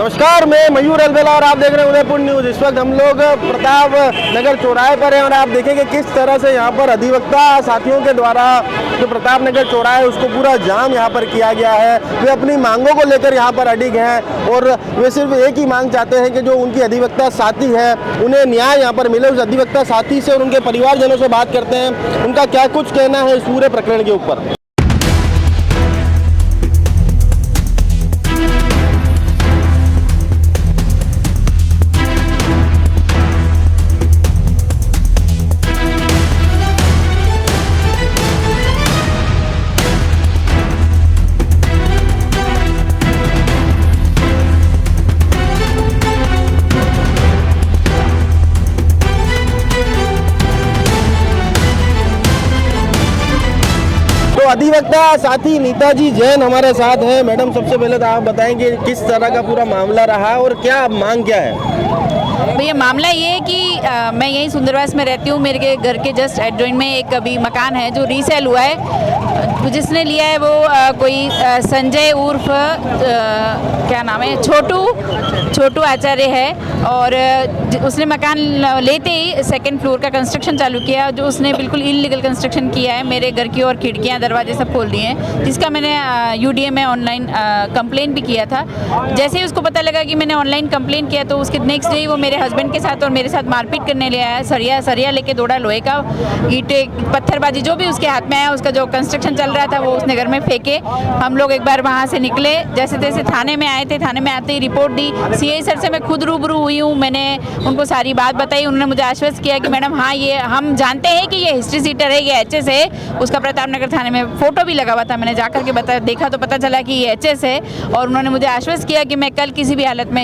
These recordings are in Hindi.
नमस्कार, मैं मयूर अलवेला और आप देख रहे हैं उदयपुर न्यूज़। इस वक्त हम लोग प्रताप नगर चौराहे पर हैं और आप देखेंगे किस तरह से यहाँ पर अधिवक्ता साथियों के द्वारा जो प्रताप नगर चौराहा है उसको पूरा जाम यहाँ पर किया गया है। वे अपनी मांगों को लेकर यहाँ पर अडिग हैं और वे सिर्फ एक ही मांग चाहते हैं कि जो उनकी अधिवक्ता साथी है उन्हें न्याय यहाँ पर मिले। उस अधिवक्ता साथी से और उनके परिवारजनों से बात करते हैं, उनका क्या कुछ कहना है इस पूरे प्रकरण के ऊपर। अधिवक्ता साथी नीताजी जैन हमारे साथ हैं। मैडम, सबसे पहले तो आप बताएंगे किस तरह का पूरा मामला रहा और क्या मांग क्या है। भैया, मामला ये है कि मैं यहीं सुंदरवास में रहती हूँ। मेरे घर के जस्ट एडजॉइंट में एक अभी मकान है जो रीसेल हुआ है। जिसने लिया है वो कोई संजय उर्फ क्या नाम है, छोटू आचार्य है। और उसने मकान लेते ही सेकंड फ्लोर का कंस्ट्रक्शन चालू किया, जो उसने बिल्कुल इलीगल कंस्ट्रक्शन किया है। मेरे घर की और खिड़कियाँ दरवाजे सब खोल दिए हैं, जिसका मैंने यूडीए में ऑनलाइन कंप्लेन भी किया था। जैसे ही उसको पता लगा कि मैंने ऑनलाइन कंप्लेन किया तो उसके नेक्स्ट डे वो मेरे हस्बैंड के साथ और मेरे साथ मारपीट करने ले आया। सरिया लेके दौड़ा, लोहे का ईंटे पत्थरबाजी जो भी उसके हाथ में आया। उसका जो कंस्ट्रक्शन चल रहा था वो उसने घर में फेंके। हम लोग एक बार वहाँ से निकले, जैसे तैसे थाने में आए थे। थाने में आते ही रिपोर्ट दी। सीआई सर से मैं खुद रूबरू हुई हूँ, मैंने उनको सारी बात बताई। उन्होंने मुझे आश्वस्त किया कि मैडम हाँ, ये हम जानते हैं कि ये हिस्ट्री सीटर है, ये एचएस है। उसका प्रताप नगर थाने में फोटो भी लगा हुआ था, मैंने जाकर के देखा तो पता चला कि ये एचएस है। और उन्होंने मुझे आश्वस्त किया कि मैं कल किसी भी हालत में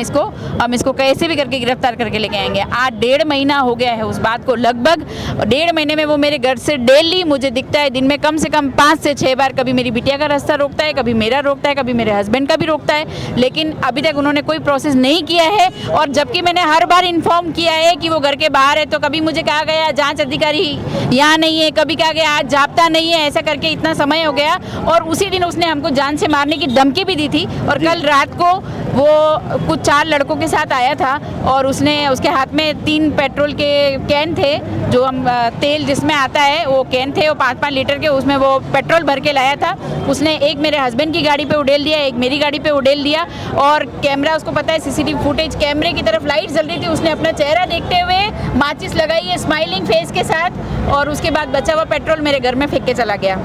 हम इसको कैसे भी करके गिरफ्तार करके लेके आएंगे। आज 1.5 महीना हो गया है उस बात को, लगभग 1.5 महीने में वो मेरे घर से डेली मुझे दिखता है। दिन में कम से कम 5 से 6 बार, कभी मेरी बिटिया का रास्ता रोकता है, कभी मेरा रोकता है, कभी मेरे हस्बैंड का भी रोकता है। लेकिन अभी तक उन्होंने कोई प्रोसेस नहीं किया है। और जबकि मैंने हर बार इन्फॉर्म किया है कि वो घर के बाहर है, तो कभी मुझे कहा गया जांच अधिकारी यहाँ नहीं है, कभी कहा गया आज जाप्ता नहीं है। ऐसा करके इतना समय हो गया और उसी दिन उसने हमको जान से मारने की धमकी भी दी थी। और कल रात को वो कुछ 4 लड़कों के साथ आया था और उसके हाथ में 3 पेट्रोल के कैन थे, जो हम तेल जिसमें आता है वो कैन थे, वो 5-5 लीटर के, उसमें वो पेट्रोल भर के लाया था। उसने एक मेरे हस्बैंड की गाड़ी पे उड़ेल दिया, एक मेरी गाड़ी पे उड़ेल दिया। और कैमरा, उसको पता है सीसीटीवी फुटेज, कैमरे की तरफ लाइट जल रही थी, उसने अपना चेहरा देखते हुए माचिस लगाई है स्माइलिंग फेस के साथ। और उसके बाद बचा हुआ पेट्रोल मेरे घर में फेंक के चला गया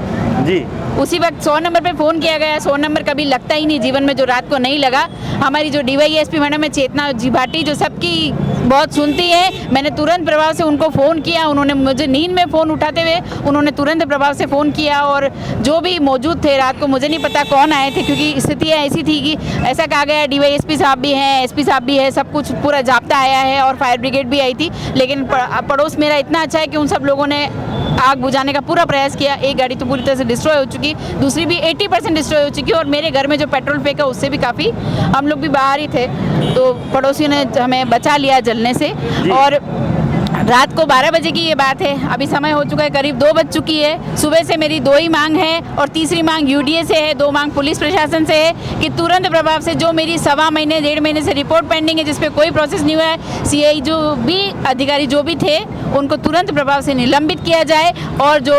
जी। उसी वक्त 100 नंबर पे फ़ोन किया गया। 100 नंबर कभी लगता ही नहीं जीवन में, जो रात को नहीं लगा। हमारी जो डीवाईएसपी मैडम है चेतना जीभाटी, जो सबकी बहुत सुनती है, मैंने तुरंत प्रभाव से उनको फ़ोन किया। उन्होंने मुझे नींद में फ़ोन उठाते हुए उन्होंने तुरंत प्रभाव से फ़ोन किया। और जो भी मौजूद थे रात को, मुझे नहीं पता कौन आए थे, क्योंकि स्थितियाँ ऐसी थी कि ऐसा कहा गया डीवाईएसपी साहब भी हैं, एसपी साहब भी है, सब कुछ पूरा जाप्ता आया है और फायर ब्रिगेड भी आई थी। लेकिन पड़ोस मेरा इतना अच्छा है कि उन सब लोगों ने आग बुझाने का पूरा प्रयास किया। एक गाड़ी तो पूरी तरह से डिस्ट्रॉय हो चुकी, दूसरी भी 80% डिस्ट्रॉय हो चुकी। और मेरे घर में जो पेट्रोल फेंका उससे भी काफ़ी, हम लोग भी बाहर ही थे, तो पड़ोसियों ने हमें बचा लिया जलने से। और रात को 12 बजे की ये बात है, अभी समय हो चुका है करीब 2 बज चुकी है। सुबह से मेरी 2 ही मांग है और तीसरी मांग यूडीए से है, 2 मांग पुलिस प्रशासन से है कि तुरंत प्रभाव से जो मेरी 1.25 महीने 1.5 महीने से रिपोर्ट पेंडिंग है, जिस पे कोई प्रोसेस नहीं हुआ है, सीआई जो भी अधिकारी जो भी थे उनको तुरंत प्रभाव से निलंबित किया जाए और जो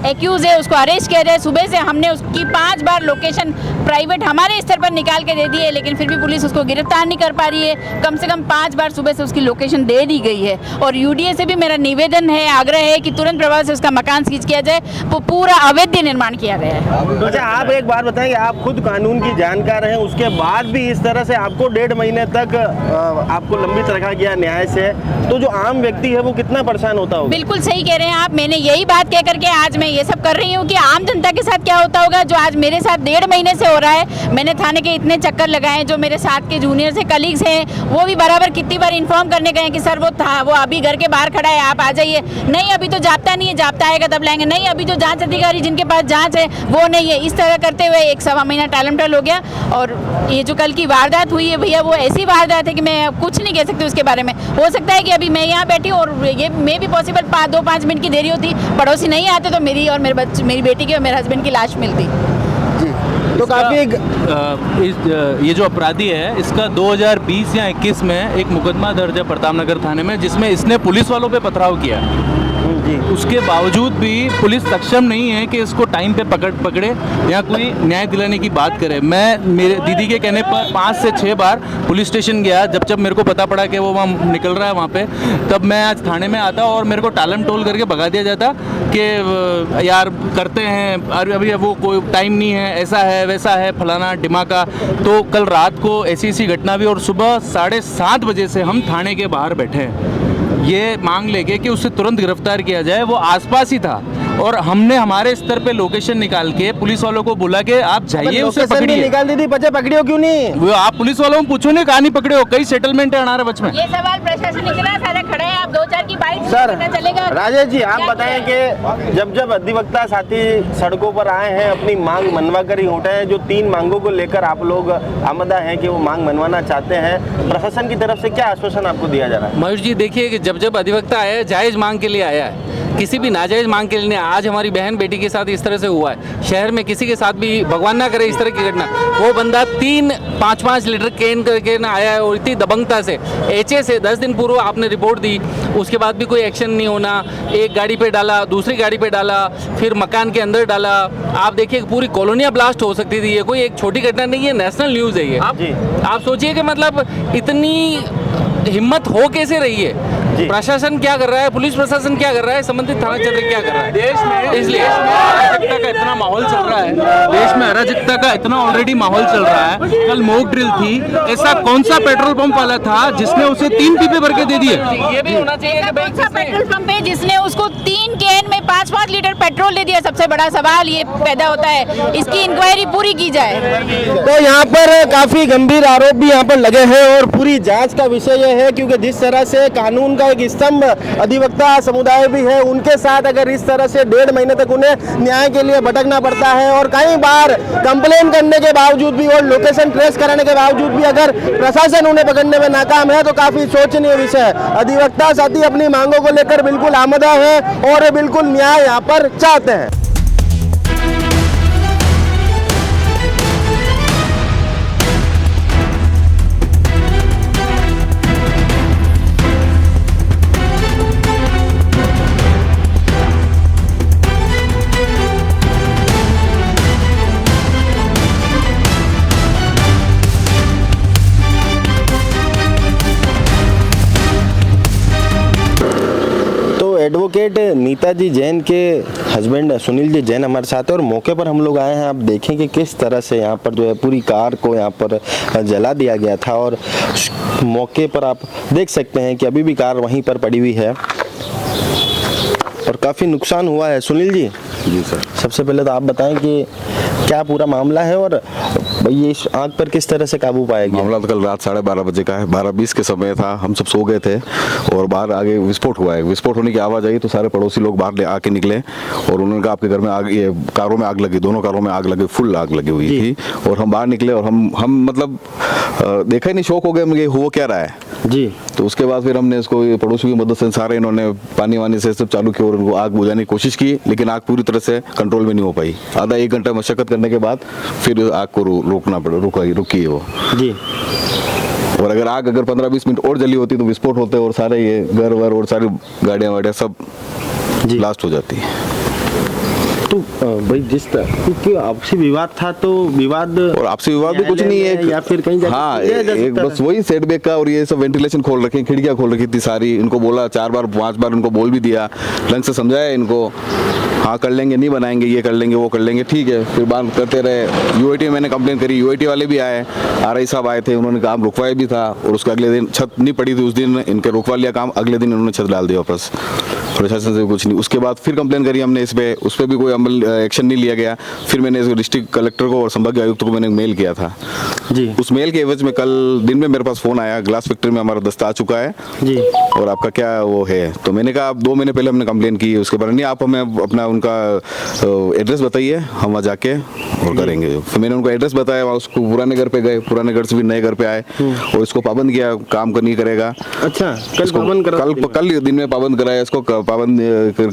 एक्यूज है उसको अरेस्ट किया जाए। सुबह से हमने उसकी 5 बार लोकेशन प्राइवेट हमारे स्तर पर निकाल के दे दी है, लेकिन फिर भी पुलिस उसको गिरफ्तार नहीं कर पा रही है। कम से कम 5 बार सुबह से उसकी लोकेशन दे दी गई है। और यूडीए से भी मेरा निवेदन है, आग्रह है कि तुरंत प्रभाव से उसका मकान सीज किया जाए। वो पूरा अवैध निर्माण किया गया है। अच्छा, आप एक बात बताएंगे, आप खुद कानून की जानकार हैं, उसके बाद भी इस तरह से आपको 1.5 महीने तक आपको लंबित रखा गया न्याय से, तो जो आम व्यक्ति है वो कितना परेशान होता होगा। बिल्कुल सही कह रहे हैं आप। मैंने यही बात कह करके आज मैं ये सब कर रही हूँ कि आम जनता के साथ क्या होता होगा, जो आज मेरे साथ 1.5 महीने से हो रहा है। मैंने थाने के इतने चक्कर लगाए, जो मेरे साथ के जूनियर से कलीग्स हैं वो भी बराबर कितनी बार इन्फॉर्म करने गए कि सर वो अभी घर के बाहर खड़ा है, आप आ जाइए। नहीं, अभी तो जाप्ता नहीं है, जाप्ता आएगा तब लाएंगे। नहीं, अभी जो जांच अधिकारी जिनके पास जांच है वो नहीं है। इस तरह करते हुए 1.25 महीना टालमटोल हो गया। और ये जो कल की वारदात हुई है भैया, वो ऐसी वारदात है कि मैं कुछ नहीं कह सकती उसके बारे में। हो सकता है कि अभी मैं यहाँ बैठी हूँ और ये मे भी पॉसिबल 2-5 मिनट की देरी होती, पड़ोसी नहीं आते तो मेरी और मेरी बेटी की और मेरे हस्बैंड की लाश मिलती। जी, तो काफी ये जो अपराधी है इसका 2020 या 21 में एक मुकदमा दर्ज है प्रतापनगर थाने में, जिसमें इसने पुलिस वालों पे पथराव किया। जी उसके बावजूद भी पुलिस सक्षम नहीं है कि इसको टाइम पे पकड़े या कोई न्याय दिलाने की बात करे। मैं मेरे दीदी के कहने पर 5 से 6 बार पुलिस स्टेशन गया। जब मेरे को पता पड़ा कि वो वहाँ निकल रहा है वहाँ पे, तब मैं आज थाने में आता और मेरे को टालम टोल करके भगा दिया जाता कि यार करते हैं, अभी वो कोई टाइम नहीं है, ऐसा है वैसा है फलाना ढिमाका। तो कल रात को ऐसी घटना हुई और सुबह 7:30 बजे से हम थाने के बाहर बैठे हैं ये मांग लेके कि उसे तुरंत गिरफ्तार किया जाए। वो आसपास ही था और हमने हमारे स्तर पे लोकेशन निकाल के पुलिस वालों को बोला कि आप जाइए उसे पकड़िए। निकाल दी थी, बच्चे पकड़ियो क्यों नहीं? वो आप पुलिस वालों को पूछो ना, कहाँ नहीं पकड़े हो? कई सेटलमेंट है हमारे बच में। ये सवाल प्रशासन ने करा, सारे खड़े हैं, आप 2-4 की बाइट सर चलेगा। राजेश जी आप बताएं कि जब अधिवक्ता साथी सड़कों पर आए हैं, अपनी मांग मनवा कर ही उठे हैं, जो 3 मांगों को लेकर आप लोग आमदा हैं कि वो मांग मनवाना चाहते हैं, प्रशासन की तरफ से क्या आश्वासन आपको दिया जा रहा है? मयूर जी देखिए कि जब अधिवक्ता आया है जायज़ मांग के लिए आया है, किसी भी नाजायज़ मांग के लिए नहीं। आज हमारी बहन बेटी के साथ इस तरह से हुआ है, शहर में किसी के साथ भी भगवान ना करे इस तरह की घटना। वो बंदा 3-5 लीटर कैन करके ना आया है और इतनी दबंगता से एचए से 10 दिन पूर्व आपने रिपोर्ट दी, उसके बाद भी कोई एक्शन नहीं होना। एक गाड़ी पे डाला, दूसरी गाड़ी पे डाला, फिर मकान के अंदर डाला। आप देखिए पूरी कॉलोनियाँ ब्लास्ट हो सकती थी। ये कोई एक छोटी घटना नहीं है, नेशनल न्यूज़ है ये। आप सोचिए कि मतलब इतनी हिम्मत हो कैसे रही है? प्रशासन क्या कर रहा है, पुलिस प्रशासन क्या कर रहा है, संबंधित थाना क्षेत्र क्या कर रहा है? देश में इसलिए अराजकता का इतना माहौल चल रहा है, देश में अराजकता का इतना ऑलरेडी माहौल चल रहा है। कल मॉक ड्रिल थी, ऐसा कौन सा पेट्रोल पंप वाला था जिसने उसे 3 पीपे भर के दे दिए? ये भी होना चाहिए कि कौन सा पेट्रोल पंप है जिसने उसको 3 कैन में 5-5 लीटर पेट्रोल दे दिया? सबसे बड़ा सवाल ये पैदा होता है, इसकी इंक्वायरी पूरी की जाए। तो यहाँ पर काफी गंभीर आरोप भी यहाँ पर लगे हैं और पूरी जांच का विषय यह है, क्योंकि जिस तरह से कानून का एक स्तंभ अधिवक्ता समुदाय भी है, उनके साथ अगर इस तरह से 1.5 महीने तक उन्हें न्याय के लिए भटकना पड़ता है और कई बार कंप्लेन करने के बावजूद भी और लोकेशन ट्रेस कराने के बावजूद भी अगर प्रशासन उन्हें पकड़ने में नाकाम है, तो काफी सोचनीय विषय है। अधिवक्ता साथी अपनी मांगों को लेकर बिल्कुल आमदा है और बिल्कुल न्याय यहाँ पर चाहते हैं। एडवोकेट नीताजी जैन के हस्बैंड सुनील जी जैन हमारे साथ है और मौके पर हम लोग आए हैं। आप देखें कि किस तरह से यहाँ पर जो है पूरी कार को यहाँ पर जला दिया गया था और मौके पर आप देख सकते हैं कि अभी भी कार वहीं पर पड़ी हुई है और काफ़ी नुकसान हुआ है। सुनील जी सर, सबसे पहले तो आप बताएं कि क्या पूरा मामला है और ये इस आग पर किस तरह से काबू पाया गया? मामला तो कल रात 12:30 बजे का है। 12:20 के समय था, हम सब सो गए थे और बाहर आगे विस्फोट हुआ है। विस्फोट होने की आवाज़ आई तो सारे पड़ोसी लोग बाहर आके निकले और उन्होंने कहा आपके घर में आग, ये कारों में आग लगी, दोनों कारों में आग लगी, फुल आग लगी हुई थी। और हम बाहर निकले और हम मतलब देखा ही नहीं, शौक हो गए मुझे, हुआ क्या रहा है जी। तो उसके बाद फिर हमने इसको पड़ोसियों की मदद से सारे इन्होंने पानी वानी से सब चालू किया और उनको आग बुझाने की कोशिश की, लेकिन आग पूरी तरह से कंट्रोल में नहीं हो पाई। आधा 1 घंटा मशक्कत करने के बाद फिर आग को रोकना पड़ा, रुकी वो जी। और अगर 15-20 मिनट और जली होती तो विस्फोट होते और सारे ये घर वर और सारी गाड़ियाँ वाड़ियाँ सब ब्लास्ट हो जाती है। तो भाई जिस तरह क्योंकि आपसी विवाद था, तो विवाद और आपसी विवाद भी कुछ नहीं है या फिर कहीं हाँ, एक बस वही सेटबैक का और ये सब वेंटिलेशन खोल रखे, खिड़कियाँ खोल रखी थी सारी। इनको बोला 4 बार 5 बार उनको बोल भी दिया, ढंग से समझाया इनको, हाँ कर लेंगे, नहीं बनाएंगे, ये कर लेंगे, वो कर लेंगे, ठीक है। फिर बात करते रहे। यूआईटी में मैंने कंप्लेन करी, यूआईटी वाले भी आए, आरआई साहब आए थे, उन्होंने काम रुकवाया भी था और उसका अगले दिन छत नहीं पड़ी थी, उस दिन इनके रुकवा लिया काम, अगले दिन इन्होंने छत डाल दिया वापस, प्रशासन से कुछ नहीं। उसके बाद फिर कंप्लेन करी हमने इस पे, उस पर भी कोई अमल एक्शन नहीं लिया गया। फिर मैंने डिस्ट्रिक्ट कलेक्टर को और संभागीय आयुक्त को मैंने मेल किया था जी। उस मेल के एवज में कल दिन में मेरे पास फोन आया, ग्लास फैक्ट्री में हमारा दस्ता आ चुका है जी और आपका क्या वो है। तो मैंने कहा 2 महीने पहले हमने कंप्लेन की, उसके बाद नहीं आप हमें अपना उनका एड्रेस बताइए, हम वहाँ जाके और करेंगे। फिर मैंने उनको एड्रेस बताया, वहाँ उसको पुराने घर पे गए, पुराने घर से भी नए घर पे आए और इसको पाबंद किया, काम नहीं करेगा। अच्छा, कल दिन में पाबंद कराया, इसको पाबंद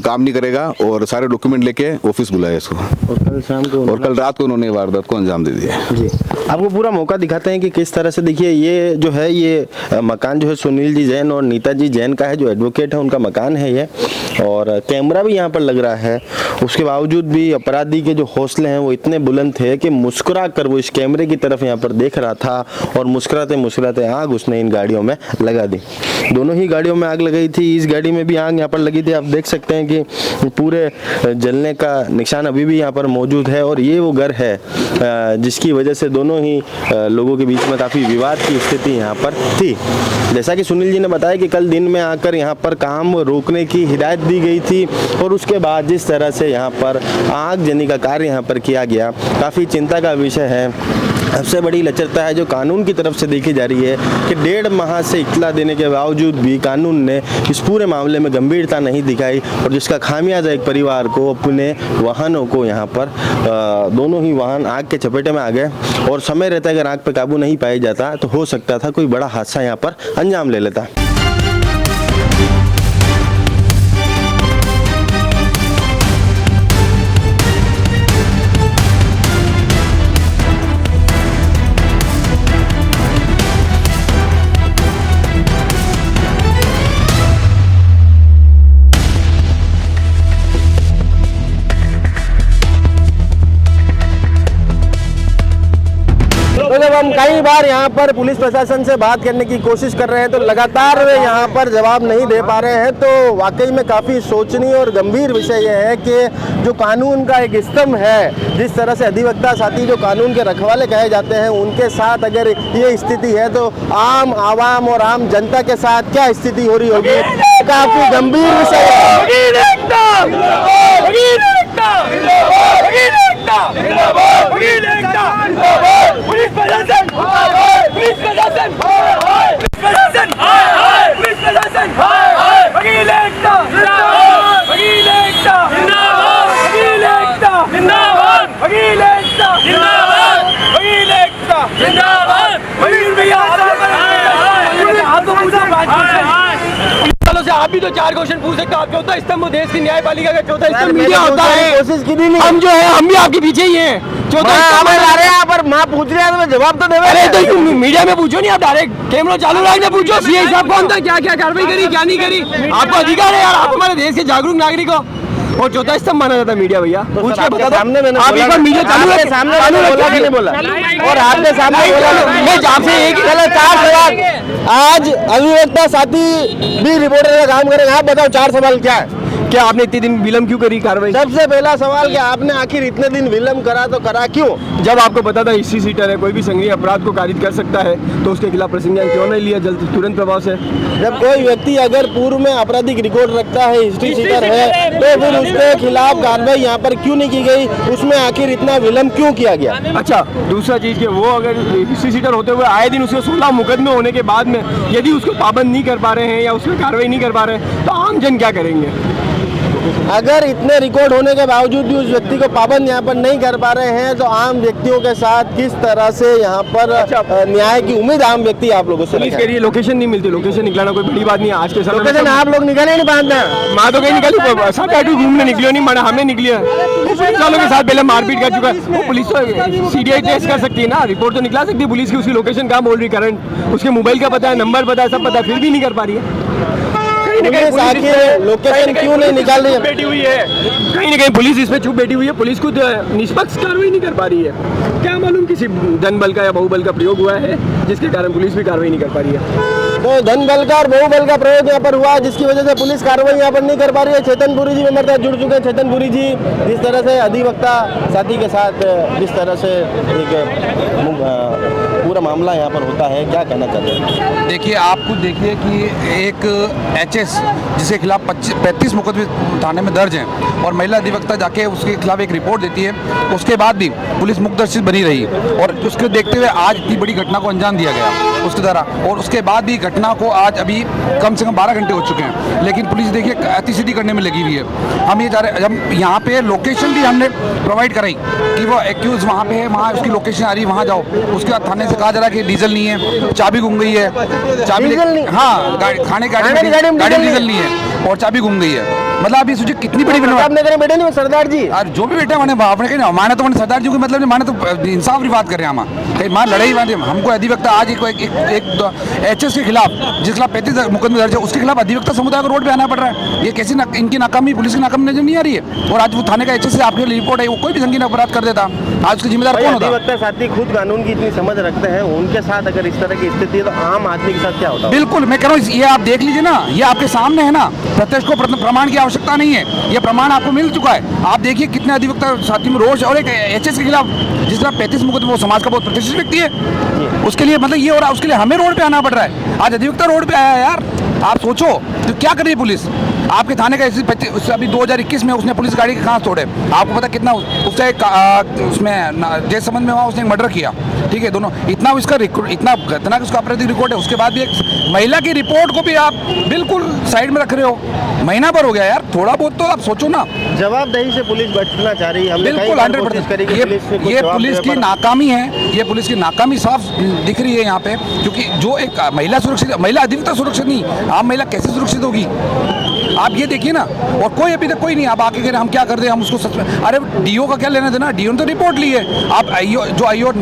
काम नहीं करेगा और सारे डॉक्यूमेंट लेके वो ऑफिस बुलाया इसको, और कल शाम को और कल रात को उन्होंने वारदात को अंजाम दे दिया। जी, आपको पूरा मौका दिखाते हैं कि किस तरह से, देखिए ये जो है ये मकान जो है सुनील जी जैन और नीता जी जैन का है, जो एडवोकेट है उनका मकान है ये, और कैमरा भी यहाँ पर लग रहा है। उसके बावजूद भी अपराधी के जो हौसले हैं वो इतने बुलंद थे कि मुस्कुरा कर वो इस कैमरे की तरफ यहाँ पर देख रहा था, और मुस्कुराते मुस्कुराते आग उसने इन गाड़ियों में लगा दी। दोनों ही गाड़ियों में आग लगाई थी, इस गाड़ी में भी आग यहाँ पर लगी थी। आप देख सकते हैं कि पूरे जलने का निशान अभी भी यहाँ पर मौजूद है, और ये वो घर है जिसकी वजह से दोनों ही लोगों के बीच में काफ़ी विवाद की स्थिति यहाँ पर थी। जैसा कि सुनील जी ने बताया कि कल दिन में आकर यहाँ पर काम रोकने की हिदायत दी गई थी, और उसके बाद जिस तरह से यहाँ पर आगजनी का कार्य यहाँ पर किया गया, काफ़ी चिंता का विषय है। सबसे बड़ी लचरता है जो कानून की तरफ से देखी जा रही है कि 1.5 माह से इत्तला देने के बावजूद भी कानून ने इस पूरे मामले में गंभीरता नहीं दिखाई, और जिसका खामियाजा एक परिवार को, अपने वाहनों को यहाँ पर दोनों ही वाहन आग के चपेटे में आ गए, और समय रहता अगर आग पर काबू नहीं पाया जाता तो हो सकता था कोई बड़ा हादसा यहाँ पर अंजाम ले लेता। तो जब हम कई बार यहाँ पर पुलिस प्रशासन से बात करने की कोशिश कर रहे हैं तो लगातार वे यहाँ पर जवाब नहीं दे पा रहे हैं, तो वाकई में काफ़ी सोचनीय और गंभीर विषय यह है कि जो कानून का एक स्तंभ है, जिस तरह से अधिवक्ता साथी जो कानून के रखवाले कहे जाते हैं, उनके साथ अगर ये स्थिति है तो आम आवाम और आम जनता के साथ क्या स्थिति हो रही होगी, काफ़ी गंभीर विषय है। आप भी तो 4 क्वेश्चन पूछ सकते हो। आपके होता है स्तंभ देश की न्यायपालिका का, चौथा स्तंभ मैंने मीडिया होता है। कोशिश की नहीं, हम जो है हम भी आपके पीछे ही हैं। चौथा स्तंभ यहाँ पर माँ पूछ रहे हैं तो मैं जवाब तो देवे। अरे तो मीडिया में पूछो नहीं, आप डायरेक्ट कैमरा चालू रखने पूछो सीए साहब कौन था, क्या क्या कार्रवाई करी, क्या नहीं करी। आपको अधिकार है यार, आप हमारे देश के जागरूक नागरिक हो। और चौथा स्तंभ माना जाता है मीडिया। भैया पूछ के बता दो, सामने मैंने आप एक बार मीडिया चालू रखे, सामने बोला कि नहीं बोला, और आपके सामने बोला। मैं आपसे एक चलो 4 सवाल, आज अभिवक्ता साथी भी रिपोर्टर का काम करेंगे, आप बताओ 4 सवाल क्या है। क्या आपने इतने दिन विलम्ब क्यों करी कार्रवाई? सबसे पहला सवाल कि आपने आखिर इतने दिन विलम्ब करा तो करा क्यों? जब आपको पता था हिस्ट्री सीटर है, कोई भी संज्ञेय अपराध को कारित कर सकता है, तो उसके खिलाफ प्रसंज्ञान क्यों नहीं लिया जल्द तुरंत प्रभाव से? जब कोई व्यक्ति अगर पूर्व में आपराधिक रिकॉर्ड रखता है, हिस्ट्री सीटर है, तो फिर उसके खिलाफ कार्रवाई यहाँ पर क्यों नहीं की गई? उसमें आखिर इतना विलम्ब क्यों किया गया? अच्छा, दूसरा चीज के वो अगर हिस्ट्री सीटर होते हुए आए दिन उसके 16 मुकदमे होने के बाद में यदि उसको पाबंद नहीं कर पा रहे हैं या उसमें कार्रवाई नहीं कर पा रहे हैं, तो आम जन क्या करेंगे? अगर इतने रिकॉर्ड होने के बावजूद भी उस व्यक्ति को पाबंद यहाँ पर नहीं कर पा रहे हैं, तो आम व्यक्तियों के साथ किस तरह से यहाँ पर न्याय की उम्मीद आम व्यक्ति आप लोगों से? पुलिस के लिए लोकेशन नहीं मिलती, लोकेशन निकलाना कोई बड़ी बात नहीं है आज के समय लोकेशन आप लोग निकाले नहीं बांधना, माँ तो कहीं निकाली, सब आटू घूमने निकलियो नहीं, माना हमें निकली है। पुलिस वालों के साथ पहले मारपीट कर चुका है, पुलिस तो सीडीआई टेस्ट कर सकती है ना, रिपोर्ट तो निकला सकती है पुलिस की, उसकी लोकेशन कहाँ बोल रही करंट, उसके मोबाइल का पता है, नंबर पता है, सब पता है, फिर भी नहीं कर पा रही है। लोकेशन क्यों नहीं निकाल रही है? बैठी हुई है कहीं ना कहीं, पुलिस इस पे चुप बैठी हुई है, पुलिस खुद निष्पक्ष कार्रवाई नहीं कर पा रही है। क्या मालूम किसी धन बल का या बहुबल का प्रयोग हुआ है जिसके कारण पुलिस भी कार्रवाई नहीं कर पा रही है। तो धन बल का और बहुबल का प्रयोग यहाँ पर हुआ जिसकी वजह से पुलिस कार्रवाई यहाँ पर नहीं कर पा रही है। चेतनपुरी जी हमारे साथ जुड़ चुके हैं। चेतनपुरी जी, जिस तरह से अधिवक्ता साथी के साथ जिस तरह से एक पूरा मामला यहाँ पर होता है, क्या कहना चाहते हैं? देखिए, आप खुद देखिए कि एक एचएस जिसके खिलाफ 35 मुकदमे थाने में दर्ज हैं और महिला अधिवक्ता जाके उसके खिलाफ एक रिपोर्ट देती है, उसके बाद भी पुलिस मुकदर्शित बनी रही और उसको देखते हुए आज इतनी बड़ी घटना को अंजाम दिया गया उसके द्वारा, और उसके बाद भी घटना को आज अभी कम से कम 12 घंटे हो चुके हैं, लेकिन पुलिस देखिए अतिसीधी करने में लगी हुई है। हम ये चाह रहे, हम यहाँ पे लोकेशन भी हमने प्रोवाइड कराई कि वो एक्यूज वहाँ पे है, वहाँ उसकी लोकेशन आ रही है, वहाँ जाओ। उसके बाद थाने से कहा जा रहा है कि डीजल नहीं है, चाबी गुम गई है, चाबी, हाँ, खाने की गाड़ी में डीजल नहीं है। और चाबी घूम गई है। मतलब आप ये सोचिए कितनी बड़ी प्रताप नगर में बैठे नहीं हो सरदार जी? और जो भी बैठे मैंने आपने कहीं माने तो मैंने सरदार जी को मतलब नहीं माने तो इंसाफ की बात कर रहे हैं हम कहीं मार लड़ाई बात हमको अधिवक्ता आज एक एचएस के खिलाफ जिस खिलाफ 35 मुकदमे दर्ज है उसके खिलाफ अधिवक्ता समुदाय को रोड पे आना पड़ रहा है। ये कैसी इनकी नाकामी पुलिस की नाकामी नजर नहीं आ रही है। और आज वो थाने का एचएस से आपके रिपोर्ट है वो कोई भी संगीन अपराध कर देता आज उसके जिम्मेदार कौन होता? अधिवक्ता साथी खुद कानून की इतनी समझ रखते हैं, उनके साथ अगर इस तरह की स्थिति है तो आम आदमी के साथ क्या होता है? बिल्कुल मैं कह रहा हूँ ये आप देख लीजिए ना, ये आपके सामने है ना, प्रत्यक्ष को प्रमाण की आवश्यकता नहीं है, ये प्रमाण आपको मिल चुका है। आप देखिए कितने अधिवक्ता साथी में रोष और एक एचएस के खिलाफ जिस तरह 35 मुकदमे वो समाज का बहुत प्रतिष्ठित व्यक्ति है उसके लिए मतलब ये हो रहा है, उसके लिए हमें रोड पे आना पड़ रहा है। आज अधिवक्ता रोड पे आया है यार, आप सोचो तो क्या कर रही है पुलिस? आपके थाने का उससे अभी 2021 में उसने पुलिस गाड़ी के खांस तोड़े, आपको पता कितना उससे उसमें जेल संबंध में वहाँ उसने मर्डर किया, ठीक है दोनों, इतना उसका इतना खतरनाक उसका आपराधिक रिकॉर्ड है। उसके बाद भी एक महिला की रिपोर्ट को भी आप बिल्कुल साइड में रख रहे हो, महीना भर हो गया यार, थोड़ा बहुत तो आप सोचो ना। जवाबदेही से पुलिस बचना चाह रही है, बिल्कुल 100%। ये पुलिस की नाकामी है, ये पुलिस की नाकामी साफ दिख रही है यहाँ पे, क्योंकि जो एक महिला सुरक्षित, महिला अधिवक्ता सुरक्षित नहीं, आम महिला कैसे सुरक्षित होगी? आप ये देखिए ना, और कोई अभी तक कोई नहीं, आप आके कह रहे हम क्या कर दें, हम उसको सच में, अरे डीओ का क्या लेना देना, डीओ ने तो रिपोर्ट ली है, आप आईओ जो आईओ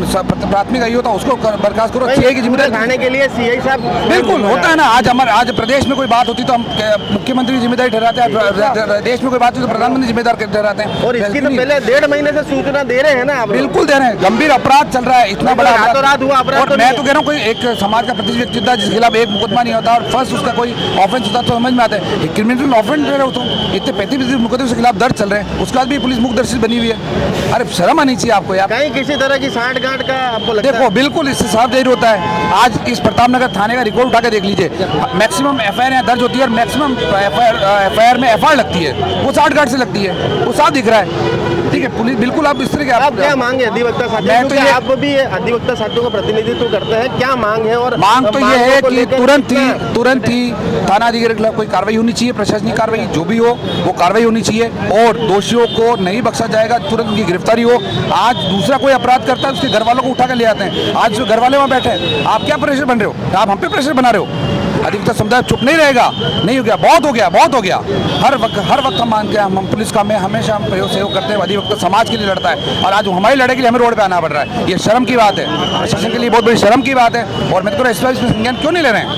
प्राथमिक आईओ था उसको बर्खास्त करो, सीआई की जिम्मेदारी थाने के लिए सीआई साहब बिल्कुल होता है ना। आज प्रदेश में कोई बात होती तो हम मुख्यमंत्री जिम्मेदारी ठहराते हैं, देश में कोई बात होती तो प्रधानमंत्री जिम्मेदार ठहराते हैं। और इसकी तो पहले 1.5 महीने से सूचना दे रहे हैं ना आप? बिल्कुल दे रहे हैं, गंभीर अपराध चल रहा है, इतना बड़ा रात हुआ अपराध। और मैं तो कह रहा हूँ कोई एक समाज का प्रतिष्ठित व्यक्ति था जिसके खिलाफ एक मुकदमा नहीं होता और फर्स्ट उसका कोई ऑफेंस होता तो समझ में आता है, क्रिमिनल ऑफेंस दे रहे हो तो इतने 35 मुकदमे के खिलाफ दर्ज चल रहे हैं, उसके बाद भी पुलिस मुखदर्शी बनी हुई है। अरे शर्म आनी चाहिए आपको यार। कहीं किसी तरह की सांठ-गांठ का आपको लगता है? देखो बिल्कुल इससे साफ जाहिर होता है, आज इस प्रताप नगर थाने का रिकॉर्ड उठा के देख लीजिए, मैक्सिमम एफआईआर यहाँ दर्ज होती है और मैक्सिमम एफआईआर में एफआईआर लगती है वो 60 से लगती है, वो साफ दिख रहा है। ठीक है पुलिस बिल्कुल आप इस तरह के आप क्या मांगे अधिवक्ता साथियों? तो आप भी अधिवक्ता साथियों का प्रतिनिधित्व करते हैं, क्या मांग है? और मांग तो ये है कि तुरंत ही थाना अधिकारी के खिलाफ कोई कार्रवाई होनी चाहिए, प्रशासनिक कार्रवाई जो भी हो वो कार्रवाई होनी चाहिए और दोषियों को नहीं बख्शा जाएगा, तुरंत उनकी गिरफ्तारी हो। आज दूसरा कोई अपराध करता है उसके घर वालों को उठा कर ले आते हैं, आज जो घर वाले वहाँ बैठे हैं, आप क्या प्रेशर बन रहे हो? आप हम पे प्रेशर बना रहे हो? अधिवक्ता समुदाय चुप नहीं रहेगा, नहीं हो गया, बहुत हो गया। हर वक्त हम मानते हैं, हम पुलिस का में हमेशा हम सहयोग करते हैं, अधिवक्ता समाज के लिए लड़ता है और आज हमारी लड़ाई के लिए हमें रोड पे आना पड़ रहा है, ये शर्म की बात है, प्रशासन के लिए बहुत बड़ी शर्म की बात है। और मैं तो कह रहा हूं इसमें संज्ञान क्यों नहीं ले रहे हैं?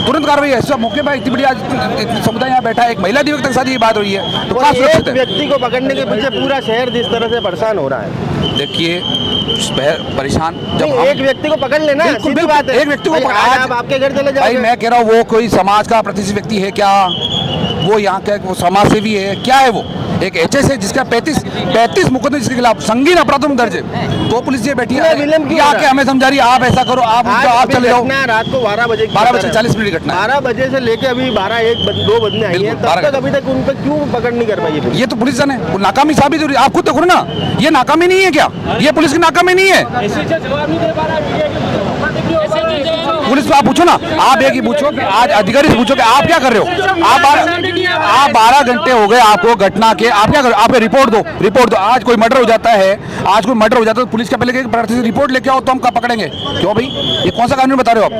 तुरंत कार्रवाई है, सब मौके पर इतनी बड़ी आज समुदाय यहाँ बैठा है, एक महिला अधिवक्ता के साथ ये बात हो रही है तो कहाँ सुरक्षित है? व्यक्ति को पकड़ने के पीछे पूरा शहर जिस तरह से परेशान हो रहा है, देखिए परेशान जब एक व्यक्ति को पकड़ लेना, सीधी बात है, एक व्यक्ति को आज आपके घर चले भाई, जाओगे। मैं कह रहा हूँ वो कोई समाज का प्रतिष्ठित व्यक्ति है क्या? वो यहाँ का वो समाज सेवी है क्या है? वो एक एचएस है जिसका 35 मुकदमे जिसके खिलाफ संगीन अपराधों में दर्ज है, तो पुलिस ये बैठी है आके हमें समझा रही है आप ऐसा करो, आप चले जाओ। रात को 12 बजे 12:40 की घटना, 12 बजे से लेके अभी 12-1-2 बजने आई है, तब तक अभी तक उन पर क्यों पकड़ नहीं कर पाई? ये तो पुलिस है, वो नाकामी साबित हो रही है। आप खुद देखो ना, ये नाकामी नहीं है क्या? ये पुलिस की नाकामी नहीं है? पुलिस आप पूछो ना, आप एक ही पूछो कि आज अधिकारी से पूछो कि आप क्या कर रहे हो? आप 12 घंटे हो गए आपको घटना के, आप क्या कर रहे हो? आप रिपोर्ट दो। आज कोई मर्डर हो जाता है, तो पुलिस का पहले प्रार्थी से रिपोर्ट लेके आओ तो हम कब पकड़ेंगे? क्यों भाई, ये कौन सा कानून बता रहे हो आप?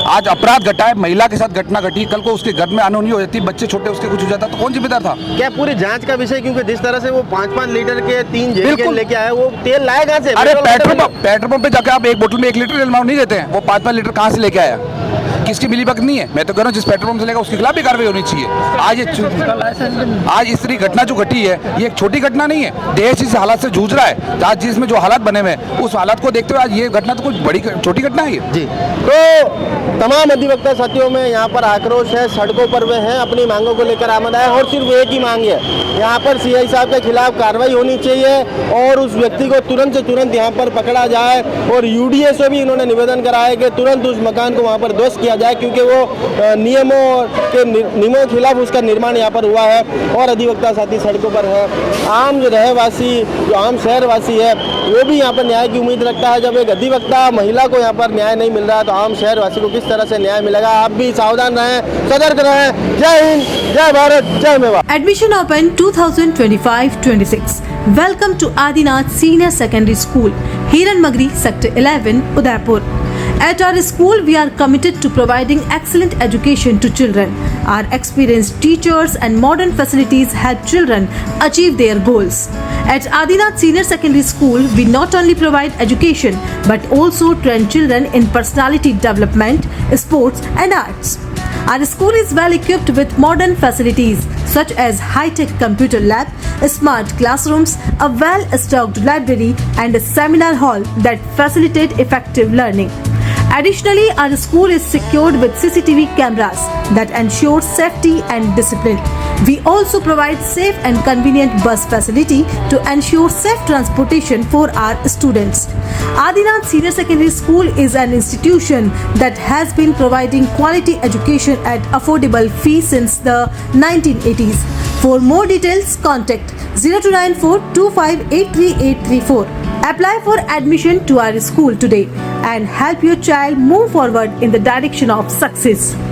आज अपराध घटा है, महिला के साथ घटना घटी, कल को उसके घर में अनहोनी हो जाती, बच्चे छोटे उसके कुछ हो जाता तो कौन जिम्मेदार था? क्या पूरी जांच का विषय? क्योंकि जिस तरह से वो 5-5 लीटर के 3 जेरिकन लेके आए, वो तेल लाए कहाँ से? अरे पेट्रोल पंप पे जाकर आप एक बोतल में 1 लीटर तेल नहीं देते हैं, वो 5-5 लीटर कहाँ से लेके आया? किसकी मिलीभगत नहीं है? मैं तो कह रहा हूँ जिस पेट्रोल पंप से लेगा उसके खिलाफ भी कार्रवाई होनी चाहिए। आज इस तरह घटना जो घटी है ये एक छोटी घटना नहीं है, देश इस हालात से जूझ रहा है, आज जिसमें जो हालात बने हुए हैं उस हालात को देखते हुए आज ये घटना तो कुछ बड़ी छोटी घटना है जी। तो तमाम अधिवक्ता साथियों में यहाँ पर आक्रोश है, सड़कों पर वे हैं, अपनी मांगों को लेकर आमद आए और सिर्फ एक ही मांग है, यहाँ पर सीआई साहब के खिलाफ कार्रवाई होनी चाहिए और उस व्यक्ति को तुरंत से तुरंत यहाँ पर पकड़ा जाए। और यूडीए से भी इन्होंने निवेदन करा है कि तुरंत उस मकान को वहाँ पर ध्वस्त किया जाए, क्योंकि वो नियमों के खिलाफ उसका निर्माण यहाँ पर हुआ है। और अधिवक्ता साथी सड़कों पर है, आम जो रहवासी, जो आम शहरवासी है वो भी यहाँ पर न्याय की उम्मीद रखता है। जब एक अधिवक्ता महिला को यहाँ पर न्याय नहीं मिल रहा है तो आम शहरवासी को किस तरह से न्याय मिलेगा? आप भी सावधान रहें, सतर्क रहें। जय हिंद, जय भारत, जय Mewar. Admission open 2025-26. Welcome to Adinath Senior Secondary School, Hiran Magri, Sector 11, Udaipur. At our school, we are committed to providing excellent education to children. Our experienced teachers and modern facilities help children achieve their goals. At Adinath Senior Secondary School, we not only provide education but also train children in personality development, sports and arts. Our school is well equipped with modern facilities such as high-tech computer lab, smart classrooms, a well-stocked library and a seminar hall that facilitate effective learning. Additionally, our school is secured with CCTV cameras that ensure safety and discipline. We also provide safe and convenient bus facility to ensure safe transportation for our students. Adinath Senior Secondary School is an institution that has been providing quality education at affordable fees since the 1980s. For more details, contact 0294 2583834. Apply for admission to our school today and help your child move forward in the direction of success.